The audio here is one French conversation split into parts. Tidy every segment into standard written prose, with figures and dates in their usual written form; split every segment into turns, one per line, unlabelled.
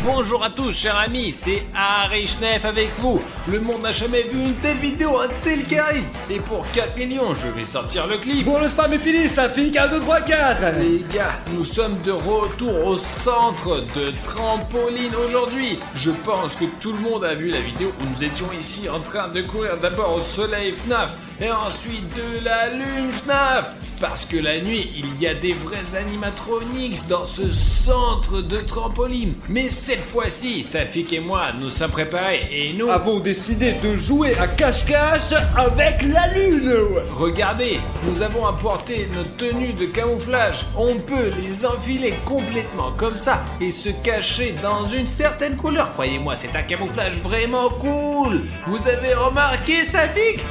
Bonjour à tous chers amis, c'est Harry Schnef avec vous. Le monde n'a jamais vu une telle vidéo, un tel charisme. Et pour 4 millions, je vais sortir le clip.
Bon, le spam est fini, ça fait 1, 2, 3, 4.
Les gars, nous sommes de retour au centre de trampoline aujourd'hui. Je pense que tout le monde a vu la vidéo où nous étions ici en train de courir d'abord au soleil FNAF et ensuite de la lune FNAF. Parce que la nuit, il y a des vrais animatronics dans ce centre de trampoline. Mais cette fois-ci, Safik et moi, nous sommes préparés et nous
avons décidé de jouer à cache-cache avec la lune.
Regardez, nous avons apporté notre tenue de camouflage. On peut les enfiler complètement comme ça et se cacher dans une certaine couleur. Croyez-moi, c'est un camouflage vraiment cool. Vous avez remarqué, Safik?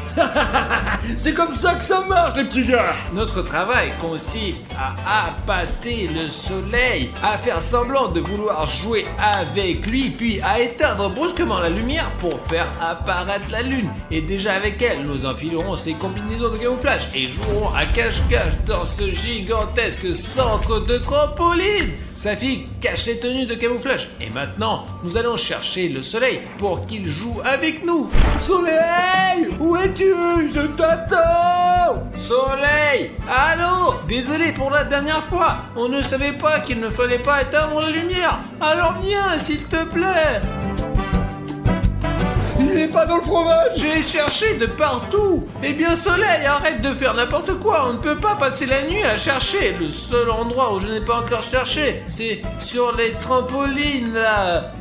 C'est comme ça que ça marche, les petits gars.
Notre travail consiste à appâter le soleil, à faire semblant de vouloir jouer avec lui, puis à éteindre brusquement la lumière pour faire apparaître la lune. Et déjà avec elle, nous enfilerons ces combinaisons de camouflage et jouerons à cache-cache dans ce gigantesque centre de trampoline. Safik cache les tenues de camouflage. Et maintenant, nous allons chercher le soleil pour qu'il joue avec nous.
Soleil, où es-tu? Je t'attends.
Soleil, allô? Désolé pour la dernière fois. On ne savait pas qu'il ne fallait pas éteindre la lumière. Alors viens, s'il te plaît.
Il n'est pas dans le fromage.
J'ai cherché de partout. Eh bien, Soleil, arrête de faire n'importe quoi. On ne peut pas passer la nuit à chercher. Le seul endroit où je n'ai pas encore cherché, c'est sur les trampolines, là.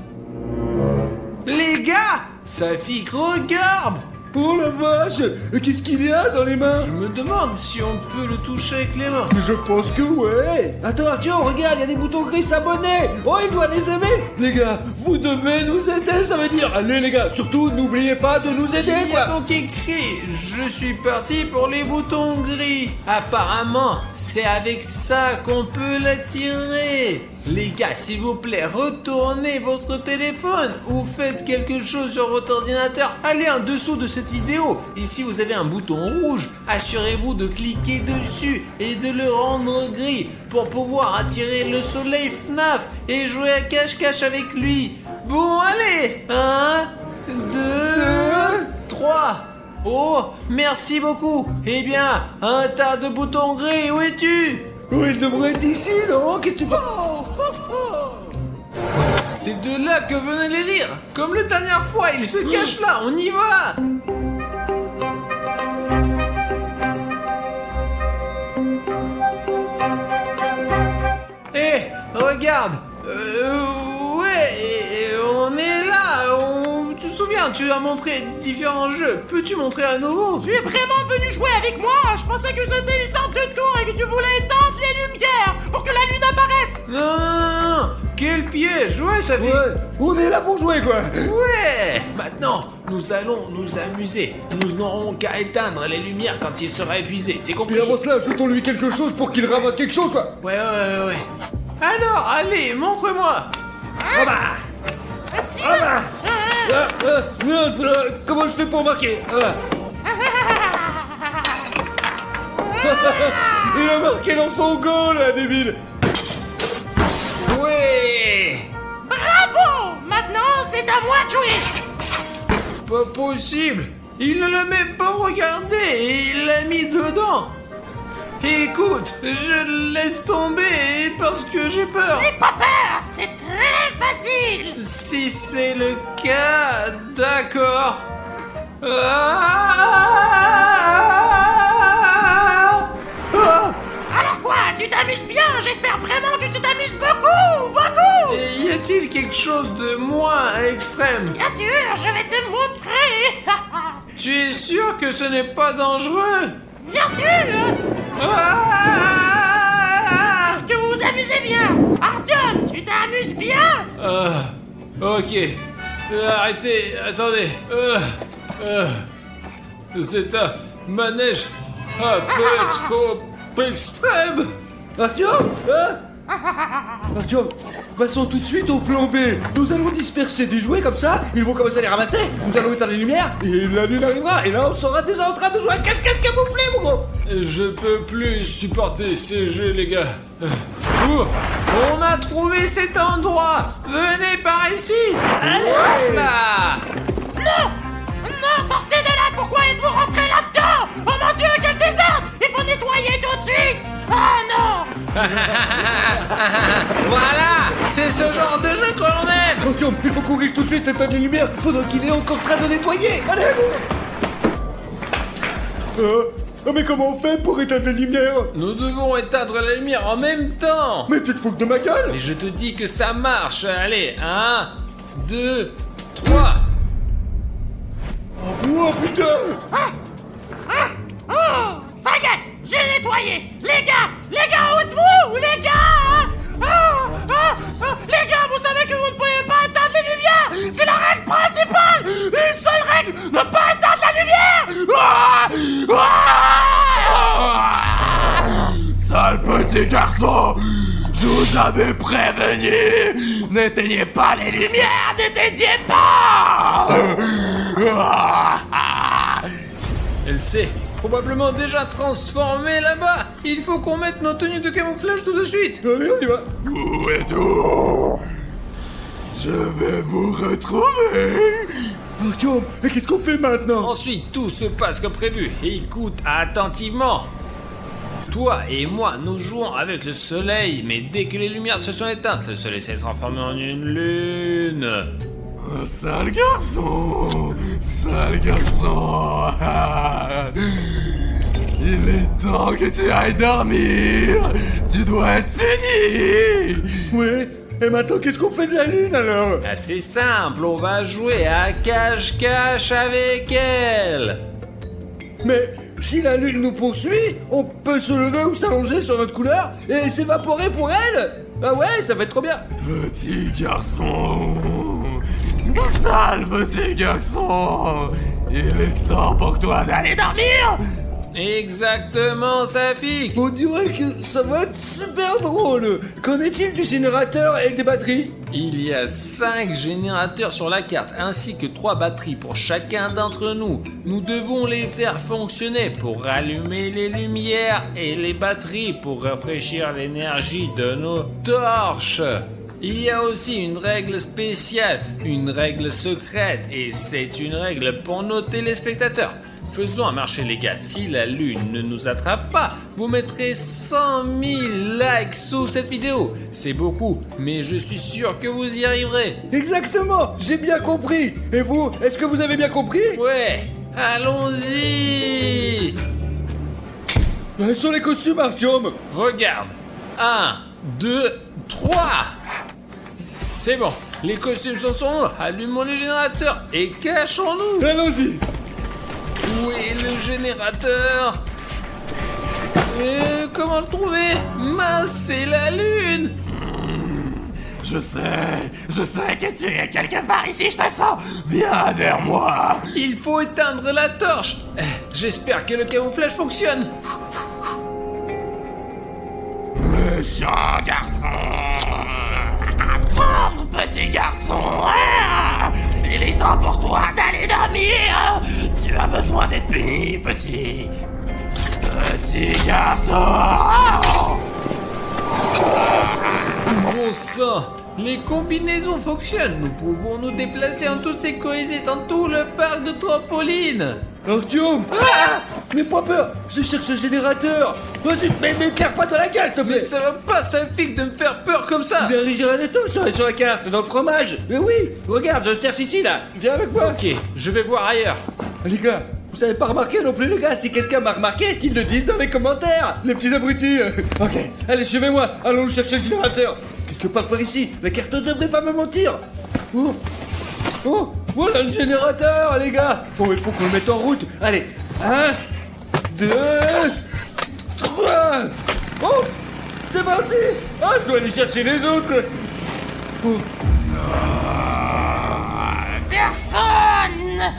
Les gars, Safik, regarde.
Oh la vache, qu'est-ce qu'il y a dans les mains?
Je me demande si on peut le toucher avec les mains.
Je pense que ouais. Attends, regarde, il y a des boutons gris s'abonner. Oh, il doit les aimer. Les gars, vous devez nous aider, ça veut dire. Allez les gars, surtout n'oubliez pas de nous aider,
Il y a donc écrit, je suis parti pour les boutons gris. Apparemment, c'est avec ça qu'on peut l'attirer. Les gars, s'il vous plaît, retournez votre téléphone ou faites quelque chose sur votre ordinateur. Allez en dessous de cette vidéo. Et si vous avez un bouton rouge, assurez-vous de cliquer dessus et de le rendre gris pour pouvoir attirer le soleil FNAF et jouer à cache-cache avec lui. Bon, allez, 1, 2, 3. Oh, merci beaucoup. Eh bien, un tas de boutons gris, où es-tu?
Oh, il devrait être ici, non? Qu'est-ce que tu penses?
C'est de là que venaient les rires. Comme la dernière fois, il se cache là, on y va. Hé, regarde. Ouais, on est là. Tu te souviens, tu as montré différents jeux. Peux-tu montrer à nouveau?
Tu es vraiment venu jouer avec moi? Je pensais que c'était une sorte de tour et que tu voulais éteindre les lumières pour que la lune apparaisse.
Non. Quel piège. Ouais, ça fait...
Ouais, on est là pour jouer, quoi.
Ouais. Maintenant, nous allons nous amuser. Nous n'aurons qu'à éteindre les lumières quand il sera épuisé. C'est compris?
Et avant cela, jetons-lui quelque chose pour qu'il ramasse quelque chose, quoi.
Ouais. Alors, allez, montre-moi.
Ah bah. Comment je fais pour marquer? Il a marqué dans son goal, là, débile.
Ouais.
Bravo! Maintenant, c'est à moi de jouer.
Pas possible. Il ne l'a même pas regardé et il l'a mis dedans. Écoute, je laisse tomber parce que j'ai peur.
N'aie pas peur, c'est très facile.
Si c'est le cas, d'accord.
Alors quoi, tu t'amuses bien? J'espère vraiment que tu t'amuses beaucoup.
Et y a-t-il quelque chose de moins extrême?
Bien sûr, je vais te montrer.
Tu es sûr que ce n'est pas dangereux?
Bien sûr. Que vous vous amusez bien. Artyom, tu t'amuses bien?
Ok. Arrêtez, attendez. C'est un manège un peu trop extrême.
Artyom, Artyom, passons tout de suite au plan B. Nous allons disperser des jouets comme ça, ils vont commencer à les ramasser, nous allons éteindre les lumières, et la lune arrivera, et là on sera déjà en train de jouer à cache-cache camouflé, mon gros.
Je peux plus supporter ces jeux, les gars. Oh, on a trouvé cet endroit. Venez par ici. Voilà.
Non! Non, sortez de là! Pourquoi êtes-vous rentré là-dedans? Oh mon Dieu, quel désordre! Il faut nettoyer tout de suite! Ah non!
Voilà, c'est ce genre de jeu que l'on aime.
Attention, il faut courir tout de suite éteindre les lumières pendant qu'il est encore en train de nettoyer. Allez. Mais comment on fait pour éteindre les lumières?
Nous devons éteindre la lumière en même temps.
Mais tu te fous de ma gueule?
Mais je te dis que ça marche. Allez, 1, 2, 3.
Oh putain!
Oh! Ça y est! J'ai nettoyé! Les gars, où êtes-vous? Les gars! Les gars, vous savez que vous ne pouvez pas éteindre les lumières! C'est la règle principale! Une seule règle! Ne pas éteindre la lumière!
Sale petit garçon, je vous avais prévenu. N'éteignez pas les lumières, n'éteignez pas.
Elle s'est probablement déjà transformée là-bas. Il faut qu'on mette nos tenues de camouflage tout de suite.
Allez, on y va.
Où êtes-vous? Je vais vous retrouver.
Artyom, mais qu'est-ce qu'on fait maintenant?
Ensuite, tout se passe comme prévu. Écoute attentivement. Toi et moi, nous jouons avec le soleil, mais dès que les lumières se sont éteintes, le soleil s'est transformé en une lune.
Sale garçon, sale garçon. Il est temps que tu ailles dormir. Tu dois être puni.
Ouais, et maintenant qu'est-ce qu'on fait de la lune alors?
C'est simple, on va jouer à cache-cache avec elle.
Mais si la lune nous poursuit, on peut se lever ou s'allonger sur notre couleur et s'évaporer pour elle. Ah ouais, ça va être trop bien.
Petit garçon, sale petit garçon, il est temps pour toi d'aller dormir.
Exactement, Safik.
On dirait que ça va être super drôle. Qu'en est-il du générateur avec des batteries?
Il y a 5 générateurs sur la carte, ainsi que 3 batteries pour chacun d'entre nous. Nous devons les faire fonctionner pour rallumer les lumières et les batteries pour rafraîchir l'énergie de nos torches. Il y a aussi une règle spéciale, une règle secrète, et c'est une règle pour nos téléspectateurs. Faisons un marché les gars, si la lune ne nous attrape pas, vous mettrez 100 000 likes sous cette vidéo. C'est beaucoup, mais je suis sûr que vous y arriverez.
Exactement, j'ai bien compris. Et vous, est-ce que vous avez bien compris?
Ouais, allons-y.
Sur les costumes, Artyom.
Regarde, 1, 2, 3. C'est bon, les costumes sont allumons les générateurs et cachons-nous.
Allons-y.
Où est le générateur? Comment le trouver? Mince, c'est la lune.
Je sais que tu es quelque part ici, je te sens. Viens vers moi.
Il faut éteindre la torche. J'espère que le camouflage fonctionne.
Méchant garçon. Pauvre petit garçon. Il est temps pour toi d'aller dormir. Tu as besoin d'être puni, petit garçon.
Bon sang, les combinaisons fonctionnent. Nous pouvons nous déplacer en toute sécurité dans tout le parc de trampoline.
Artyom. N'aie pas peur, je cherche ce générateur. Vas-y, mais m'éclaire pas dans la gueule, s'il te
Mais
plaît.
ça va pas, Safik, de me faire peur comme ça.
Il y a un Rigiranetto sur la carte, dans le fromage. Mais oui, regarde, je cherche ici, là. Viens avec moi.
Ok, je vais voir ailleurs.
Les gars, vous avez pas remarqué non plus, les gars? Si quelqu'un m'a remarqué, qu'ils le disent dans les commentaires. Les petits abrutis. Ok, allez, suivez-moi. Allons chercher le générateur. Quelque part par ici. La carte ne devrait pas me mentir. Oh, voilà le générateur, les gars. Bon, il faut qu'on le mette en route. Allez, 1, 2, 3. Oh, c'est parti. Ah, je dois aller chercher les autres. Oh.
Personne!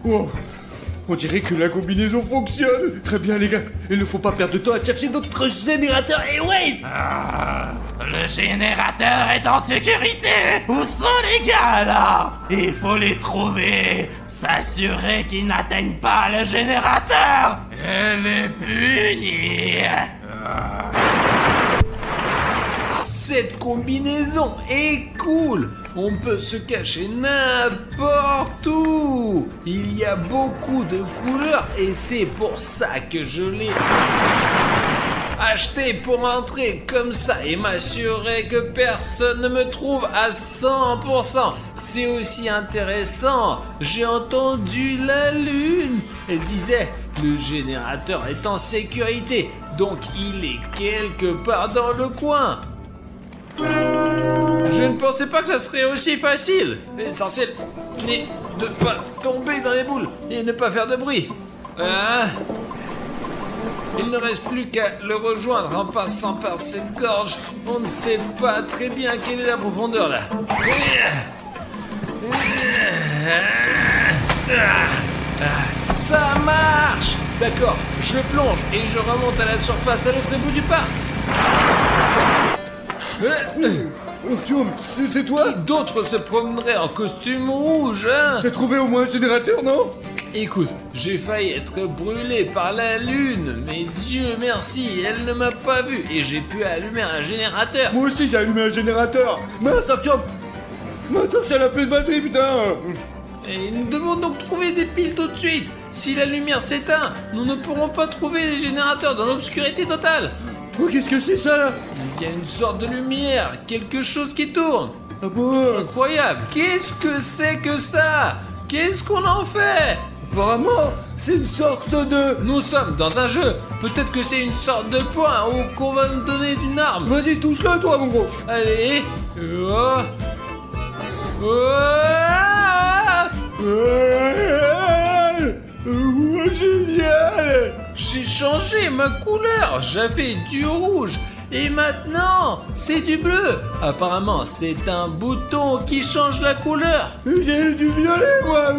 Oh, on dirait que la combinaison fonctionne. Très bien, les gars. Il ne faut pas perdre de temps à chercher notre générateur. Et ouais.
Le générateur est en sécurité. Où sont les gars là? Il faut les trouver. S'assurer qu'ils n'atteignent pas le générateur. Et les punir.
Cette combinaison est cool. On peut se cacher n'importe où. Il y a beaucoup de couleurs et c'est pour ça que je l'ai acheté pour entrer comme ça et m'assurer que personne ne me trouve à 100%. C'est aussi intéressant. J'ai entendu la lune. Elle disait, le générateur est en sécurité, donc il est quelque part dans le coin. Je ne pensais pas que ça serait aussi facile. L'essentiel n'est de pas tomber dans les boules et ne pas faire de bruit. Il ne reste plus qu'à le rejoindre en passant par cette gorge. On ne sait pas très bien quelle est la profondeur là. Ça marche! D'accord, je plonge et je remonte à la surface à l'autre bout du parc.
Artyom, c'est toi?
D'autres se promèneraient en costume rouge, hein?
T'as trouvé au moins un générateur, non?
Écoute, j'ai failli être brûlé par la lune, mais Dieu merci, elle ne m'a pas vu et j'ai pu allumer un générateur.
Moi aussi j'ai allumé un générateur. Mince, Artyom! Maintenant que ça n'a plus de batterie, putain!
Et nous devons donc trouver des piles tout de suite. Si la lumière s'éteint, nous ne pourrons pas trouver les générateurs dans l'obscurité totale.
Oh, qu'est-ce que c'est ça là?
Il y a une sorte de lumière, quelque chose qui tourne.
Ah bon?
Incroyable. Qu'est-ce que c'est que ça? Qu'est-ce qu'on en fait?
Apparemment, c'est une sorte de...
Nous sommes dans un jeu. Peut-être que c'est une sorte de point ou qu'on va nous donner d'une arme.
Vas-y, touche-le toi, mon gros.
Allez. Oh.
Génial!
J'ai changé ma couleur. J'avais du rouge. Et maintenant, c'est du bleu. Apparemment, c'est un bouton qui change la couleur.
J'ai du violet, moi.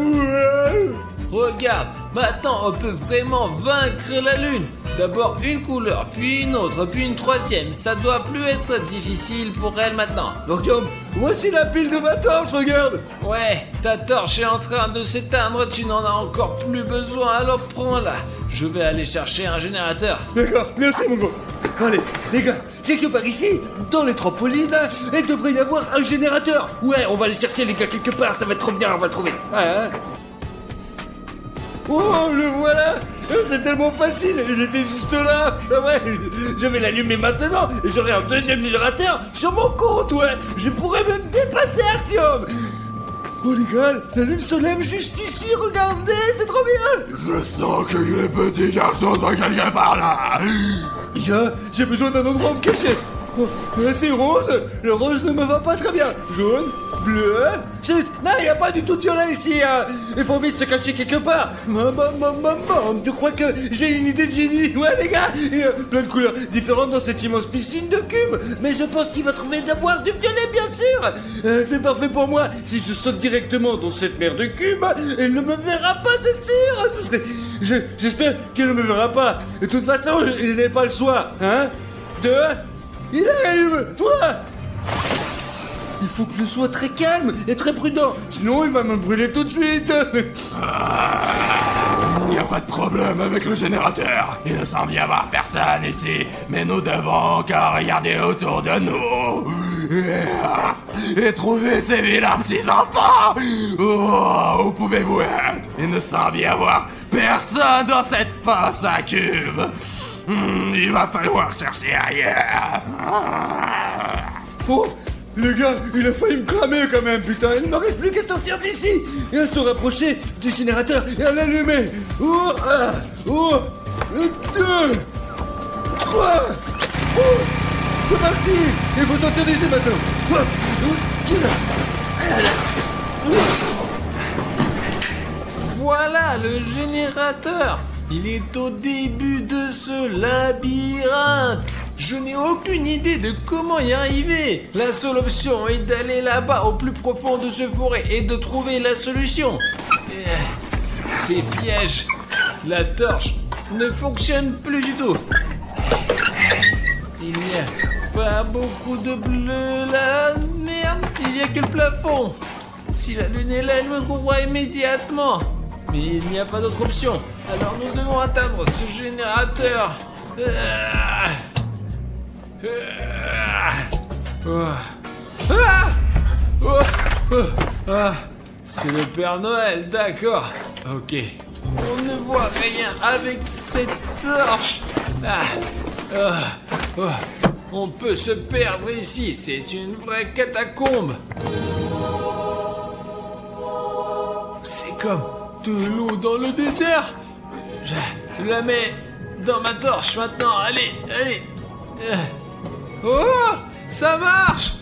Regarde, maintenant on peut vraiment vaincre la lune. D'abord une couleur, puis une autre, puis une troisième. Ça doit plus être difficile pour elle maintenant.
Artyom, voici la pile de ma torche, regarde.
Ouais, ta torche est en train de s'éteindre, tu n'en as encore plus besoin, alors prends-la. Je vais aller chercher un générateur.
D'accord, merci mon gros. Allez, les gars, quelque part ici, dans les trampolines, il devrait y avoir un générateur. Ouais, on va aller chercher les gars quelque part, ça va être trop bien, on va le trouver. Ah, hein. Oh, le voilà! C'est tellement facile, il était juste là! Ah ouais, je vais l'allumer maintenant et j'aurai un deuxième générateur sur mon compte, ouais! Je pourrais même dépasser Artyom! Oh les gars, la lune se lève juste ici, regardez, c'est trop bien!
Je sens que les petits garçons sont quelque part là.
J'ai besoin d'un endroit où me cacher! Oh, c'est rose! Le rose ne me va pas très bien! Jaune, bleu... Non, il n'y a pas du tout de violet ici! Hein. Il faut vite se cacher quelque part! Tu crois que j'ai une idée de génie? Ouais, les gars! Et, plein de couleurs différentes dans cette immense piscine de cubes! Mais je pense qu'il va trouver d'avoir du violet, bien sûr! C'est parfait pour moi! Si je saute directement dans cette mer de cubes, elle ne me verra pas, c'est sûr! Ce serait... J'espère qu'elle ne me verra pas! De toute façon, je n'ai pas le choix! Hein? Il arrive! Toi! Il faut que je sois très calme et très prudent, sinon il va me brûler tout de suite!
Il n'y a pas de problème avec le générateur. Il ne semble y avoir personne ici, mais nous devons encore regarder autour de nous et trouver ces vilains petits enfants. Oh, où pouvez-vous être? Il ne semble y avoir personne dans cette fosse à cubes. Il va falloir chercher ailleurs.
Oh, les gars, il a failli me cramer quand même, putain. Il ne me reste plus qu'à sortir d'ici et à se rapprocher du générateur et à l'allumer. Oh, 1, 2, 3. Oh, c'est parti. Il faut sortir d'ici maintenant.
Voilà le générateur. Il est au début de ce labyrinthe. Je n'ai aucune idée de comment y arriver. La seule option est d'aller là-bas au plus profond de ce forêt et de trouver la solution. Les pièges. La torche ne fonctionne plus du tout. Il n'y a pas beaucoup de bleu là. Merde, il n'y a que le plafond. Si la lune est là, elle me trouvera immédiatement. Mais il n'y a pas d'autre option. Alors nous devons atteindre ce générateur. C'est le Père Noël, d'accord. Ok. On ne voit rien avec cette torche. On peut se perdre ici, c'est une vraie catacombe. C'est comme de l'eau dans le désert. Je la mets dans ma torche maintenant, allez. Oh, ça marche.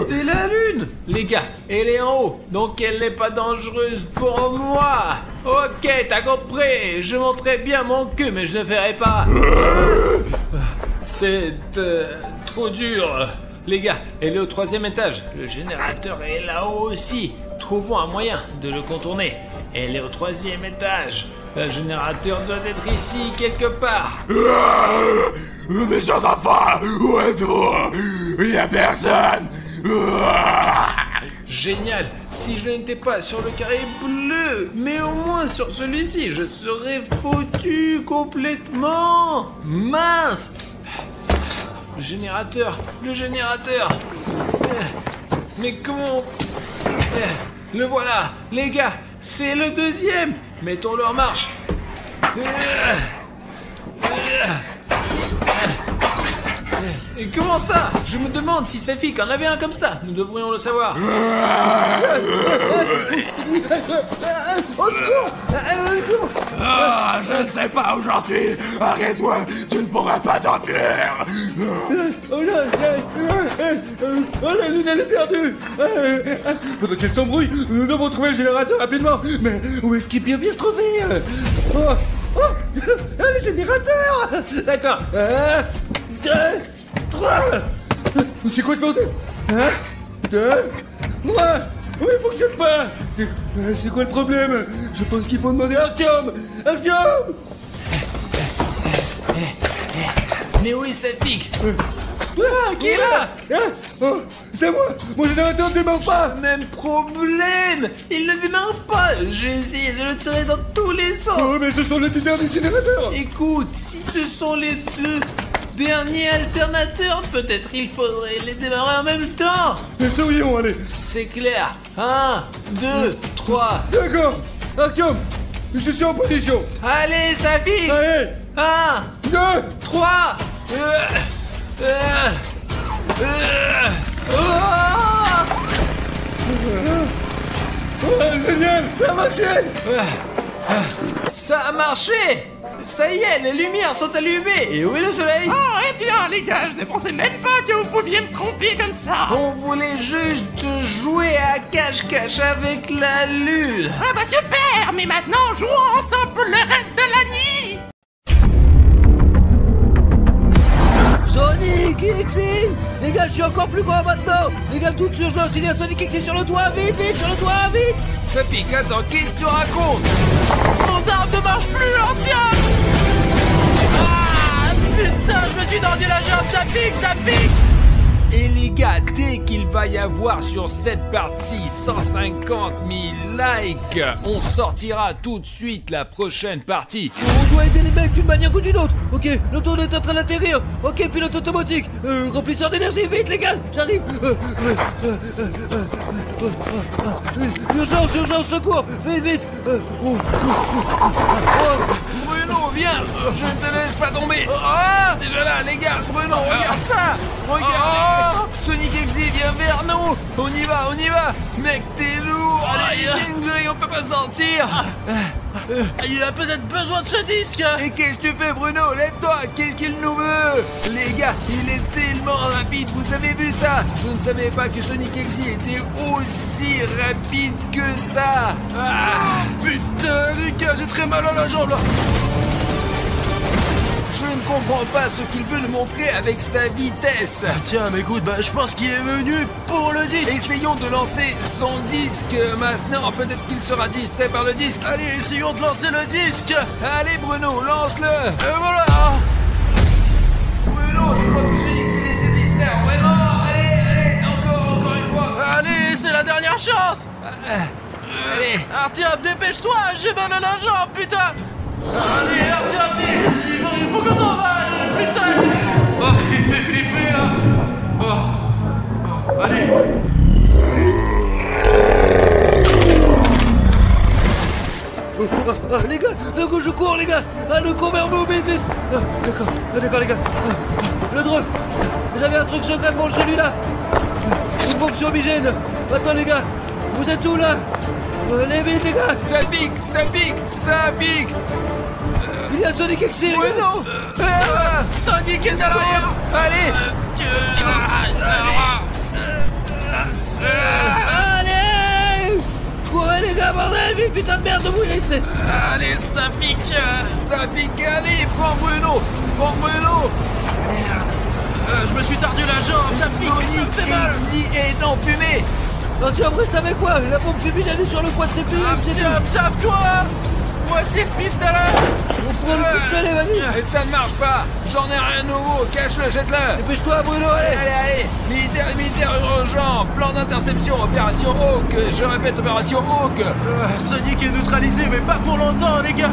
C'est la lune. Les gars, elle est en haut, donc elle n'est pas dangereuse pour moi. Ok, t'as compris. Je montrerai bien mon cul, mais je ne ferai pas. C'est trop dur. Les gars, elle est au 3e étage. Le générateur est là-haut aussi. Trouvons un moyen de le contourner. Elle est au 3e étage. Le générateur doit être ici quelque part.
Mes chers enfants, où êtes-vous? Il n'y a personne.
Génial. Si je n'étais pas sur le carré bleu, mais au moins sur celui-ci, je serais foutu complètement. Mince. Le générateur. Mais comment... Le voilà. Les gars, c'est le 2e. Mettons-le en marche. Et comment ça? Je me demande si Safik en avait un comme ça. Nous devrions le savoir.
Au secours!
Je ne sais pas où j'en suis. Arrête-toi, tu ne pourras pas t'enfuir.
La lune elle est perdue. Pendant qu'elle s'embrouille, nous devons trouver le générateur rapidement. Mais où est-ce qu'il peut bien se trouver? Le générateur. D'accord. 1, 2, 3. C'est quoi ce bordel? 1, 2, 3. Oui, il fonctionne pas. C'est quoi le problème? Je pense qu'il faut demander à Artyom.
Mais où est Safik? Qui est là?
C'est moi. Mon générateur ne démarre pas.
Même problème. Il ne démarre pas. J'ai essayé de le tirer dans tous les sens.
Oh, mais ce sont les deux derniers générateurs.
Écoute, si ce sont les 2 derniers alternateurs, peut-être il faudrait les démarrer en même temps.
Essayons, allez.
C'est clair. 1, 2, 3.
D'accord. Artyom, je suis en position.
Allez, Safik.
Allez.
1,
2,
3.
Génial, ça a marché.
Ça a marché. Ça y est, les lumières sont allumées. Et où est le soleil?
Eh bien, les gars, je ne pensais même pas que vous pouviez me tromper comme ça.
On voulait juste jouer à cache-cache avec la lune.
Ah bah super, mais maintenant, jouons ensemble pour le reste de la nuit.
Sonic Exil. Les gars, je suis encore plus grand maintenant. Les gars, toute urgence, il y a Sonic Exil sur le toit. Vite, sur le toit, vite.
Ça pique, attends, qu'est-ce que tu racontes?
Mon arme ne marche plus, Artyom. Ah, putain, je me suis tordu la jambe, ça pique.
Et les gars, dès qu'il va y avoir sur cette partie 150 000 likes, on sortira tout de suite la prochaine partie.
On doit aider les mecs d'une manière ou d'une autre. Ok, le tour est en train d'atterrir. Ok, pilote automatique. Remplisseur d'énergie, vite les gars, j'arrive. Urgence, secours. Vite.
Bruno, viens, je ne te laisse pas tomber. Déjà là, les gars, Bruno, regarde ça. Regardez, Sonic Exil vient vers nous. On y va. Mec, t'es lourd. Allez, il y a une grille, on peut pas sortir.
Il a peut-être besoin de ce disque.
Et qu'est-ce que tu fais, Bruno? Lève-toi, qu'est-ce qu'il nous veut? Les gars, il est tellement rapide, vous avez vu ça? Je ne savais pas que Sonic Exil était aussi rapide que ça.
Putain, les gars, j'ai très mal à la jambe là.
Je ne comprends pas ce qu'il veut nous montrer avec sa vitesse.
Tiens, mais écoute, je pense qu'il est venu pour le disque.
Essayons de lancer son disque maintenant. Peut-être qu'il sera distrait par le disque.
Allez, essayons de lancer le disque.
Allez, Bruno, lance-le.
Et voilà.
Bruno, je crois que Sonic s'est laissé distraire. Vraiment. Allez, encore une fois.
Allez, c'est la dernière chance.
Allez.
Artyom, dépêche-toi, j'ai mal à la jambe, putain. Allez, Artyom, il faut qu'on s'en va.
Le drone. J'avais un truc secret pour celui-là. Une bombe fumigène. Attends les gars, vous êtes où là? Allez vite les gars.
Ça pique, ça pique, ça pique.
Il y a Sonic Exy les gars.
Bruno.
Sonic est à l'arrière.
Allez.
Allez. Courez les gars, bordel, vite, putain de merde, vous êtes.
Allez, ça pique.
Ça pique, allez, prends Bruno. Prends Bruno.
Je me suis tordu la jambe, ça pique, ça me
Sonic
fait mal.
Exy est en fumée.
Alors tu reste avec moi, la bombe fumigène est sur le coin de ses pieds.
Absave-toi. Voici le pistolet.
On prend le pistolet, vas-y.
Et ça ne marche pas. J'en ai rien de nouveau. Cache-le, jette-le.
Dépêche-toi Bruno, allez.
Allez, allez. Militaire urgent. Plan d'interception. Opération Hawk. Je répète, opération Hawk.
Sonic est neutralisé, mais pas pour longtemps, les gars.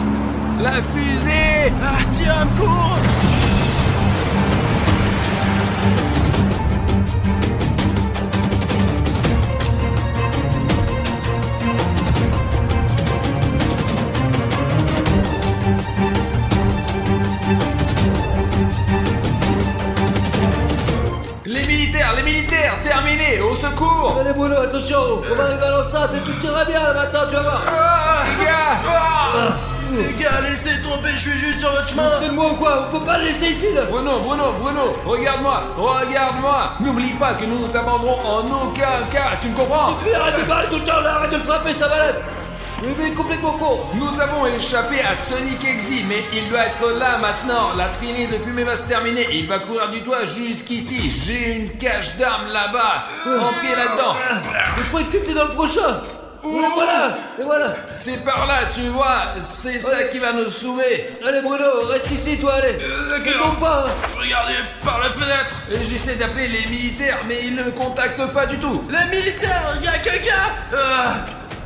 La fusée.
Ah, tiens, cours.
Les militaires, terminé. Au secours.
Allez Bruno, attention, on va arriver à l'enceinte et tout ira bien là maintenant, tu vas voir.
Les gars.
Les gars, laissez tomber, je suis juste sur votre chemin.
Faites-moi ou quoi? On peut pas le laisser ici là.
Bruno, regarde-moi. N'oublie pas que nous ne t'abandonnerons en aucun cas. Tu me comprends?
Fais, arrête de parler tout le temps là, arrête de le frapper, ça va là. Il est complètement con.
Nous avons échappé à Sonic Exy, mais il doit être là maintenant. La traînée de fumée va se terminer et il va courir du toit jusqu'ici. J'ai une cache d'armes là-bas. Entrez là-dedans.
Je croyais que t'étais dans le prochain. Et voilà.
C'est par là, tu vois. C'est ça qui va nous sauver.
Allez Bruno, reste ici toi, allez. Ne tombe pas.
Regardez par la fenêtre.
Et j'essaie d'appeler les militaires, mais ils ne me contactent pas du tout.
Les militaires, y'a quelqu'un.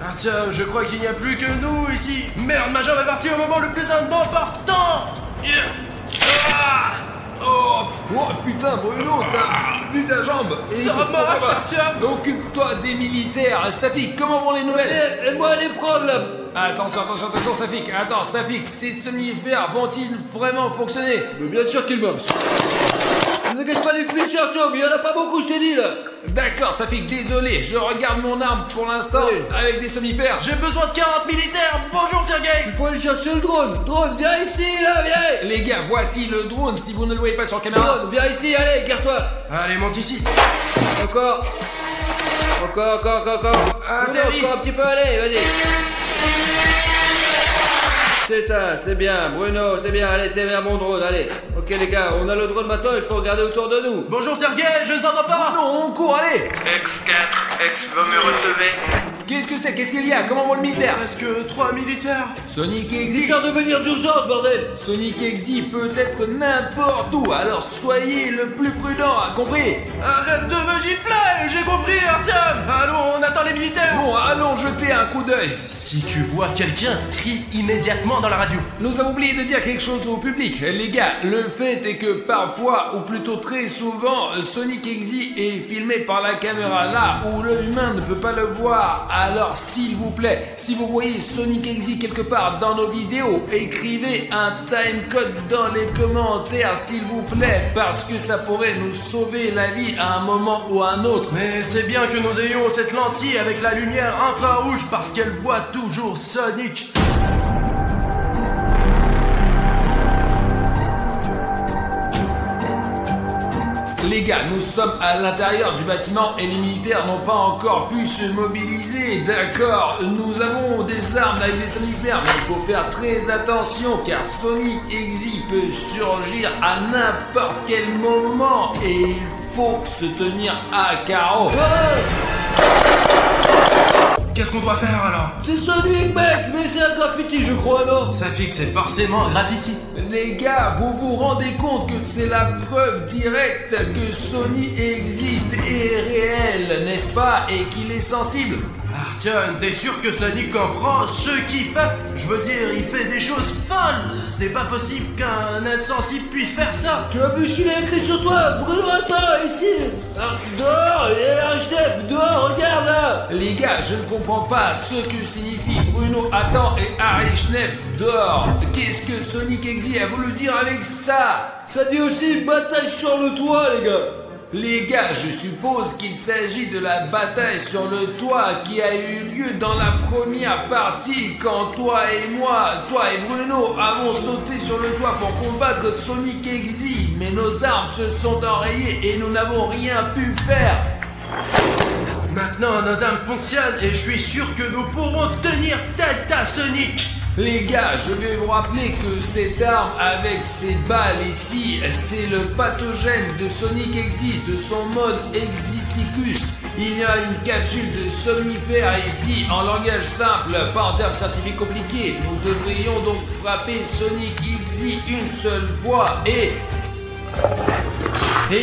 Ah tiens, je crois qu'il n'y a plus que nous ici. Merde, ma jambe est partie au moment le plus important.
Oh putain, Bruno, t'as bu ta jambe. Et
Ça
pourquoi
marche,
pas?
Artyom.
Occupe-toi des militaires. Safik, comment vont les nouvelles?
Aide-moi à les prendre là.
Attention, Safik. Attends, Safik, ces somnifères vont-ils vraiment fonctionner?
Mais bien sûr qu'il marche. Ne gâche pas les munitions, Artyom, il y en a pas beaucoup, je t'ai dit là.
D'accord, Safik, désolé, je regarde mon arme pour l'instant
Oui.
avec des somnifères.
J'ai besoin de 40 militaires. Bonjour, Sergei.
Il faut aller chercher le drone. Drone, viens ici là, viens.
Les gars, voici le drone si vous ne le voyez pas sur caméra.
Drone, viens ici, allez, garde-toi.
Allez, monte ici.
Encore.
Atterris.
Encore un petit peu, allez, vas-y. C'est ça, c'est bien, Bruno, c'est bien, allez, t'es vers mon drone, allez. Ok les gars, on a le drone maintenant, il faut regarder autour de nous.
Bonjour, Sergei, je ne t'entends pas.
Non, on court, allez.
X4, X, vous me recevez?
Qu'est-ce que c'est? Qu'est-ce qu'il y a? Comment vont le militaire?
Presque 3 militaires.
Sonic Exy.
Dis-leur de venir d'urgence, bordel.
Sonic Exy peut être n'importe où, alors soyez le plus prudent, compris?
Arrête de me gifler, j'ai compris, Artyom. Allons, on attend les militaires.
Bon, allons jeter un coup d'œil.
Si tu vois quelqu'un, crie immédiatement dans la radio.
Nous avons oublié de dire quelque chose au public. Les gars, le fait est que parfois, ou plutôt très souvent, Sonic Exy est filmé par la caméra là où l'œil humain ne peut pas le voir. Alors s'il vous plaît, si vous voyez Sonic Exy quelque part dans nos vidéos, écrivez un timecode dans les commentaires s'il vous plaît, parce que ça pourrait nous sauver la vie à un moment ou à un autre.
Mais c'est bien que nous ayons cette lentille avec la lumière infrarouge parce qu'elle voit toujours Sonic.
Les gars, nous sommes à l'intérieur du bâtiment et les militaires n'ont pas encore pu se mobiliser, d'accord? Nous avons des armes avec des somnifères, mais il faut faire très attention car Sonic Exy peut surgir à n'importe quel moment et il faut se tenir à carreau.
Qu'est-ce qu'on doit faire alors?
C'est Sonic, mec, mais c'est un graffiti, je crois, non?
Ça fixe, c'est forcément graffiti.
Les gars, vous vous rendez compte que c'est la preuve directe que Sonic existe et est réel, n'est-ce pas? Et qu'il est sensible?
Artyom, t'es sûr que Sonic comprend ce qu'il fait? Je veux dire, il fait des choses folles. C'est pas possible qu'un insensible puisse faire ça.
Tu as vu ce qu'il a écrit sur toi? Bruno, attends, ici. Dehors, et Architecte, dehors, regarde là.
Les gars, je ne comprends pas ce que signifie Bruno attend et Harry Schneef dehors. Qu'est-ce que Sonic Exy a voulu dire avec ça?
Ça dit aussi bataille sur le toit, les gars.
Les gars, je suppose qu'il s'agit de la bataille sur le toit qui a eu lieu dans la première partie quand toi et Bruno avons sauté sur le toit pour combattre Sonic Exy. Mais nos armes se sont enrayées et nous n'avons rien pu faire.
Maintenant, nos armes fonctionnent et je suis sûr que nous pourrons tenir tête à Sonic.
Les gars, je vais vous rappeler que cette arme avec ces balles ici, c'est le pathogène de Sonic Exy, de son mode Exiticus. Il y a une capsule de somnifère ici, en langage simple, pas en termes scientifiques compliqués. Nous devrions donc frapper Sonic Exy une seule fois et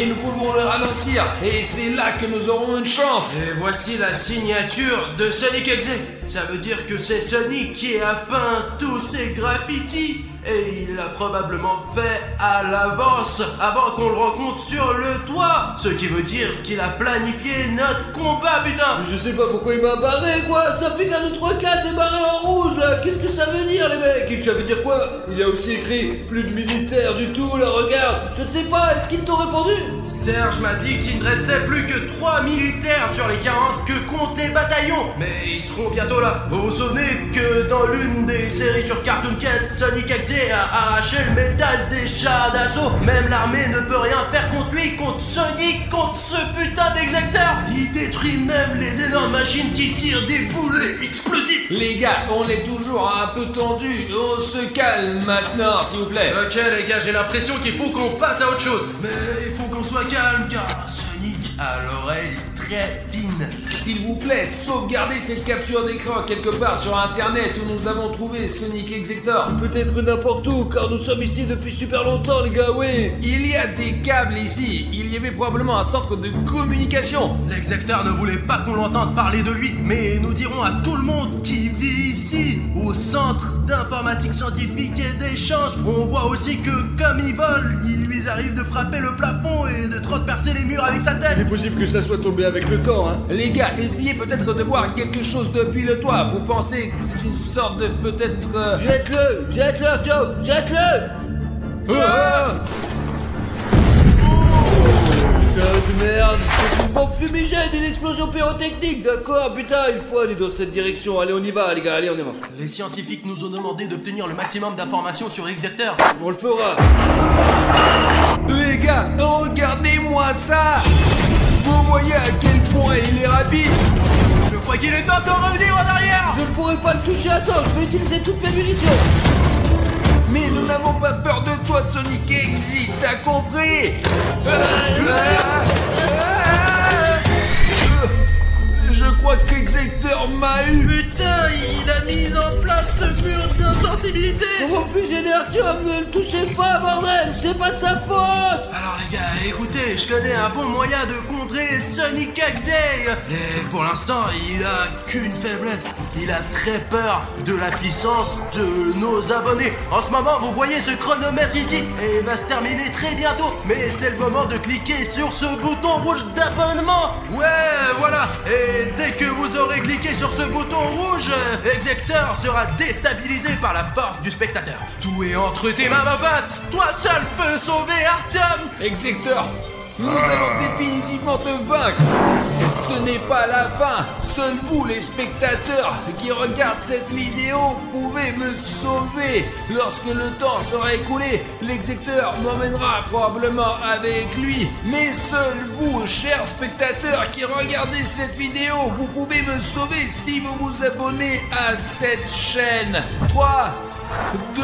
nous pouvons le ralentir, et c'est là que nous aurons une chance.
Et voici la signature de Sonic Exy. Ça veut dire que c'est Sonic qui a peint tous ces graffitis. Et il l'a probablement fait à l'avance, avant qu'on le rencontre sur le toit. Ce qui veut dire qu'il a planifié notre combat, putain.
Je sais pas pourquoi il m'a barré, quoi. Ça fait qu'un 2, 3, 4 est barré en rouge, là. Qu'est-ce que ça veut dire, les mecs? Ça veut dire quoi? Il a aussi écrit plus de militaires du tout, là, regarde. Je ne sais pas, qui t'ont répondu?
Serge m'a dit qu'il ne restait plus que 3 militaires sur les 40 que comptent les bataillons. Mais ils seront bientôt là. Vous vous souvenez que dans l'une des séries sur Cartoon Cat, Sonic Exy a arraché le métal des chars d'assaut. Même l'armée ne peut rien faire contre lui, contre Sonic, contre ce putain d'exacteur. Il détruit même les énormes machines qui tirent des boulets explosifs.
Les gars, on est toujours un peu tendu. On se calme maintenant, s'il vous plaît.
Ok les gars, j'ai l'impression qu'il faut qu'on passe à autre chose. Mais il faut qu'on soit calme car Sonic a l'oreille très fine.
S'il vous plaît, sauvegardez cette capture d'écran quelque part sur internet où nous avons trouvé Sonic Exector.
Peut-être n'importe où, car nous sommes ici depuis super longtemps, les gars, oui.
Il y a des câbles ici. Il y avait probablement un centre de communication.
L'exacteur ne voulait pas qu'on l'entende parler de lui, mais nous dirons à tout le monde qui vit ici, au centre d'informatique scientifique et d'échange. On voit aussi que, comme il vole, il lui arrive de frapper le plafond et de transpercer les murs avec sa tête.
Il est possible que ça soit tombé avec le temps, hein.
Les gars, essayez peut-être de voir quelque chose depuis le toit. Vous pensez que c'est une sorte de peut-être...
Jette-le, Artyom, jette-le. Putain de merde, c'est une bombe fumigène, une explosion pyrotechnique, d'accord, putain, il faut aller dans cette direction. Allez, on y va, les gars, allez, on y va.
Les scientifiques nous ont demandé d'obtenir le maximum d'informations sur Exector.
On le fera.
Les gars, regardez-moi ça. Vous voyez à quel point il est rapide.
Je crois qu'il est temps de revenir en arrière.
Je ne pourrai pas le toucher, attends, je vais utiliser toutes mes munitions.
Mais nous n'avons pas peur de toi, Sonic Exy, t'as compris? Je crois qu'Exector m'a eu.
Putain, il a mis en place ce mur d'insensibilité.
Comment puis-je aider Artyom? Ne le touchez pas, bordel, c'est pas de sa faute.
Alors les gars, écoutez, je connais un bon moyen de contrer Sonic Exy. Et pour l'instant, il a qu'une faiblesse. Il a très peur de la puissance de nos abonnés. En ce moment, vous voyez ce chronomètre ici, et il va se terminer très bientôt. Mais c'est le moment de cliquer sur ce bouton rouge d'abonnement. Ouais, voilà. Et dès que vous aurez cliqué sur ce bouton rouge, Exector sera déstabilisé par la force du spectateur. Tout est entre tes mains, ma pote. Toi seul peux sauver Artyom.
Exector, nous allons définitivement te vaincre. Ce n'est pas la fin. Seuls vous, les spectateurs qui regardent cette vidéo, pouvez me sauver. Lorsque le temps sera écoulé, l'execteur m'emmènera probablement avec lui. Mais seuls vous, chers spectateurs qui regardez cette vidéo, vous pouvez me sauver si vous vous abonnez à cette chaîne. 3, 2...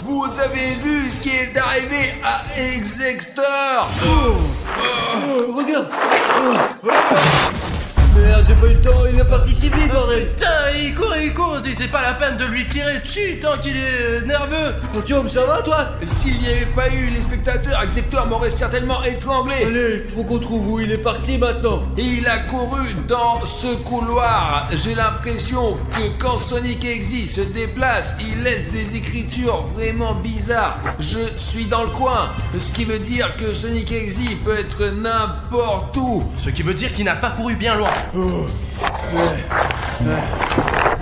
Vous avez vu ce qui est arrivé à Exector?
Regarde. Merde, j'ai pas eu le temps, il est parti si vite, bordel. bordel.
Putain, il court, c'est pas la peine de lui tirer dessus tant qu'il est nerveux.
Artyom, ça va toi?
S'il n'y avait pas eu les spectateurs, Exector m'aurait certainement étranglé.
Allez, faut qu'on trouve où il est parti maintenant.
Et il a couru dans ce couloir. J'ai l'impression que quand Sonic Exy se déplace, il laisse des écritures vraiment bizarres. Je suis dans le coin, ce qui veut dire que Sonic Exy peut être n'importe où.
Ce qui veut dire qu'il n'a pas couru bien loin.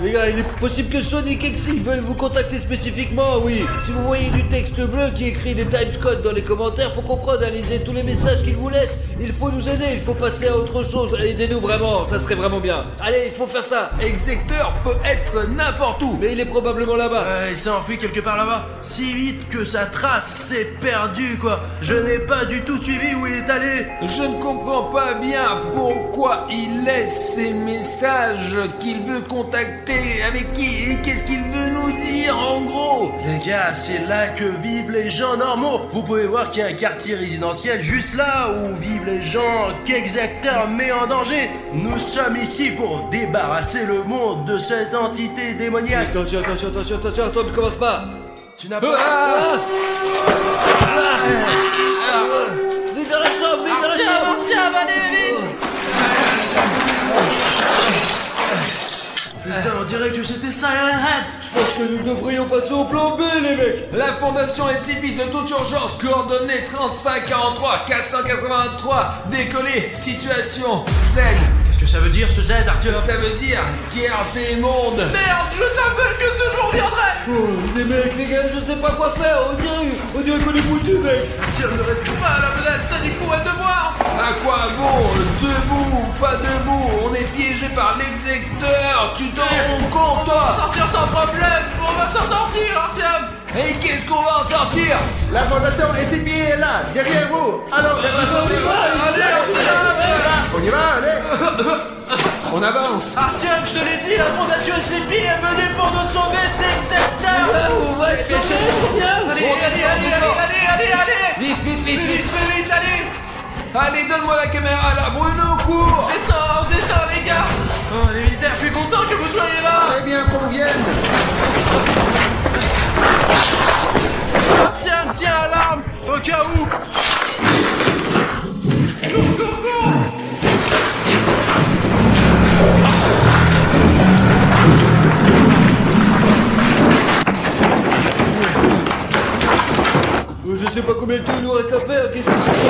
Les gars, il est possible que Sonic Exy veuille vous contacter spécifiquement, oui. Si vous voyez du texte bleu qui écrit des timescodes dans les commentaires pour comprendre, analyser tous les messages qu'il vous laisse, il faut nous aider, il faut passer à autre chose. Aidez-nous vraiment, ça serait vraiment bien. Allez, il faut faire ça.
Exector peut être n'importe où.
Mais il est probablement là-bas.
Il s'est enfui quelque part là-bas. Si vite que sa trace s'est perdue, quoi. Je n'ai pas du tout suivi où il est allé.
Je ne comprends pas bien pourquoi il laisse ces messages qu'il veut contacter. Avec qui et qu'est-ce qu'il veut nous dire en gros?
Les gars, c'est là que vivent les gens normaux. Vous pouvez voir qu'il y a un quartier résidentiel juste là où vivent les gens qu'Exector met en danger. Nous sommes ici pour débarrasser le monde de cette entité démoniaque.
Attention, Tom, ne commence pas.
Tu n'as pas...
Vite dans la chambre,
Tiens, allez, vite. Putain, on dirait que c'était Siren Head.
Je pense que nous devrions passer au plan B, les mecs.
La Fondation SCP de toute urgence, coordonnées 3543 483, décollé, situation Z.
Qu'est-ce que ça veut dire ce Z, Arthur?
Ça veut dire guerre des mondes.
Merde, je savais que ce jour viendrait.
Oh, les mecs, les gars, je sais pas quoi faire. On dirait qu'on est foutus, mec.
Arthur, ne reste pas à la fenêtre, Sonic pourrait te voir.
À quoi bon? Debout, pas debout, on est piégé par l'execteur, tu t'en rends compte toi?
Arthur, sans problème, on va s'en sortir, Arthur.
Et qu'est-ce qu'on va en sortir?
La fondation SCP est là, derrière vous. Alors, vers la sortie. On y va, allez. On avance.
Arthur, je te l'ai dit, la fondation SCP est venue pour nous sauver d'Exector.
On va être sauvés.
Allez.
Vite.
Vite, allez.
Allez, donne-moi la caméra là, Bruno, cours!
Descends, les gars. Oh, les militaires, je suis content que vous soyez là.
Eh bien qu'on vienne.
Tiens, alarme, au cas où. Cours.
Je sais pas combien de temps il nous reste à faire. Qu'est-ce que c'est que ça?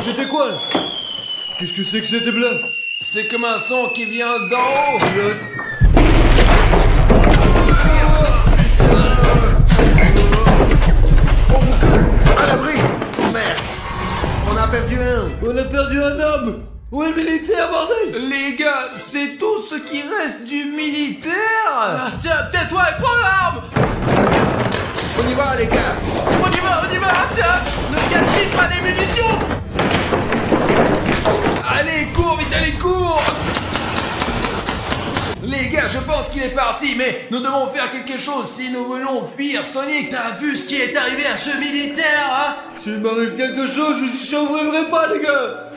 C'était quoi là? Qu'est-ce que c'est que cette bleu?
C'est comme un son qui vient d'en haut!
On recule. À l'abri. Merde. On a perdu un.
On a perdu un homme. Où est le militaire, bordel?
Les gars, c'est tout ce qui reste du militaire?
Tiens, tais-toi et prends l'arme.
On y va, les gars.
On y va, tiens. Ne gaspille pas des munitions.
Allez, cours, vite, allez, cours! Les gars, je pense qu'il est parti, mais nous devons faire quelque chose si nous voulons fuir Sonic.
T'as vu ce qui est arrivé à ce militaire, hein?
S'il m'arrive quelque chose, je ne survivrai pas, les gars.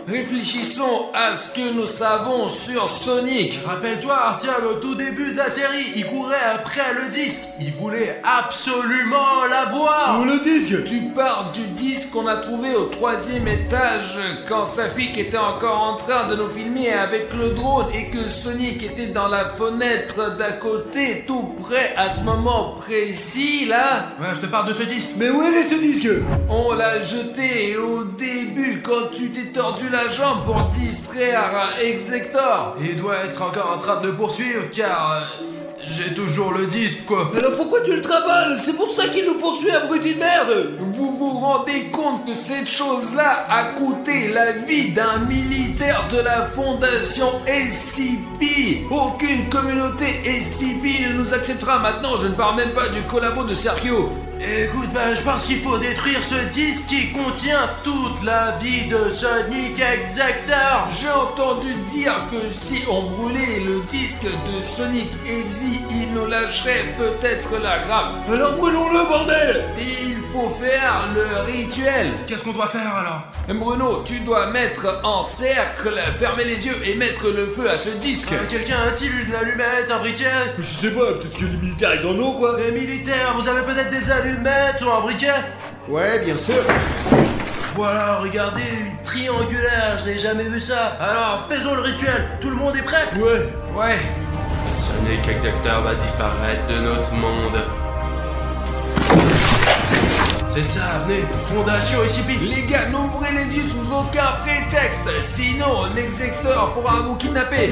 Réfléchissons à ce que nous savons sur Sonic.
Rappelle-toi, Artyom, au tout début de la série, il courait après le disque. Il voulait absolument l'avoir.
Où le disque?
Tu parles du disque qu'on a trouvé au 3e étage quand Safik était encore en train de nous filmer avec le drone et que Sonic était dans la fenêtre d'à côté, tout près à ce moment précis là.
Ouais, je te parle de ce disque.
Mais où est ce disque?
On l'a jeté au début quand tu t'es tordu la jambe pour distraire Exector.
Il doit être encore en train de poursuivre car j'ai toujours le disque, quoi.
Alors pourquoi tu le travailles? C'est pour ça qu'il nous poursuit, abruti de merde.
Vous vous rendez compte que cette chose-là a coûté la vie d'un militaire de la fondation SCP? Aucune communauté SCP ne nous acceptera maintenant, je ne parle même pas du collabo de Sergio.
Écoute, je pense qu'il faut détruire ce disque qui contient toute la vie de Sonic Exactor.
J'ai entendu dire que si on brûlait le disque de Sonic Exe, il nous lâcherait peut-être la grappe.
Alors brûlons-le, bordel!
Il faut faire le rituel.
Qu'est-ce qu'on doit faire alors?
Bruno, tu dois mettre en cercle, fermer les yeux et mettre le feu à ce disque.
Quelqu'un a-t-il une allumette, un briquet?
Je sais pas, peut-être que les militaires ils en ont quoi.
Les militaires, vous avez peut-être des allumettes ou un briquet?
Ouais, bien sûr.
Voilà, regardez, une triangulaire, je n'ai jamais vu ça. Alors, faisons le rituel, tout le monde est prêt?
Ouais.
Sonic Exactor va disparaître de notre monde.
C'est ça, venez, fondation SCP.
Les gars, n'ouvrez les yeux sous aucun prétexte, sinon l'exécuteur pourra vous kidnapper.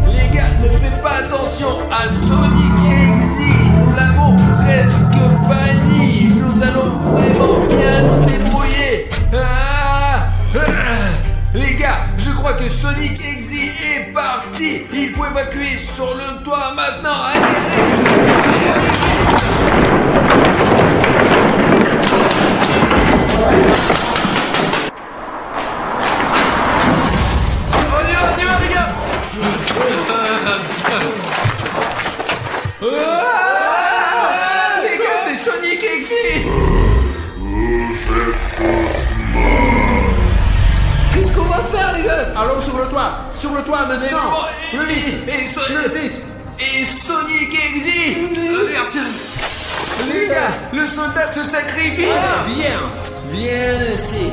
Les gars, ne faites pas attention à Sonic Exe, nous l'avons presque banni, nous allons vraiment bien nous débrouiller. Les gars, je crois que Sonic Exe est parti. Il faut évacuer sur le toit maintenant.
On y va les gars.
Les gars, c'est Sonic Exe.
Qu'est-ce qu'on va faire, les gars?
Allons sur le toit maintenant.
Mais
Plus vite. Plus vite.
Et Sonic Exe. Les gars, le soldat se sacrifie.
Viens ici.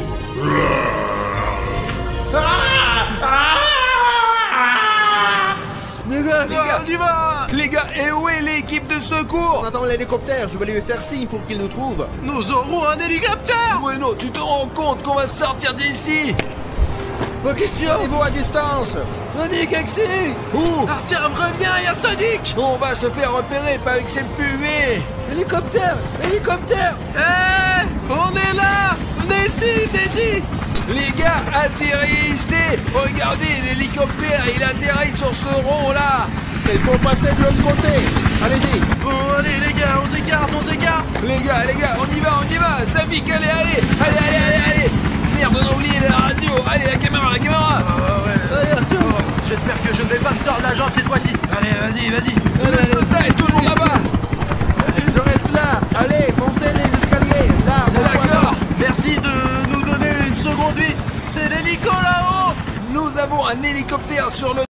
Les gars, et où est l'équipe de
On
secours?
attend l'hélicoptère, je vais lui faire signe pour qu'il nous trouve.
Nous aurons un hélicoptère.
Bruno, tu te rends compte qu'on va sortir d'ici?
Pas question!
Niveau à distance.
Sonic Exe!
Où?
Artyom, reviens, il y a Sonic.
On va se faire repérer, pas avec cette fumée.
Hélicoptère! Hélicoptère!
On est là. Venez ici.
Les gars, atterrissez. Regardez, l'hélicoptère, il atterrit sur ce rond là.
Il faut passer de l'autre côté. Allez-y.
Bon, allez les gars, on s'écarte.
Les gars, on y va. Safik, allez. Merde, on a oublié la radio. Allez, la caméra.
Allez, Arthur!
J'espère que je ne vais pas me tordre la jambe cette fois-ci. Allez, vas-y.
Le soldat est toujours là-bas.
Je reste là. Allez, montez les escaliers. Là,
D'accord.
Merci de nous donner une seconde vie. C'est l'hélico là-haut.
Nous avons un hélicoptère sur le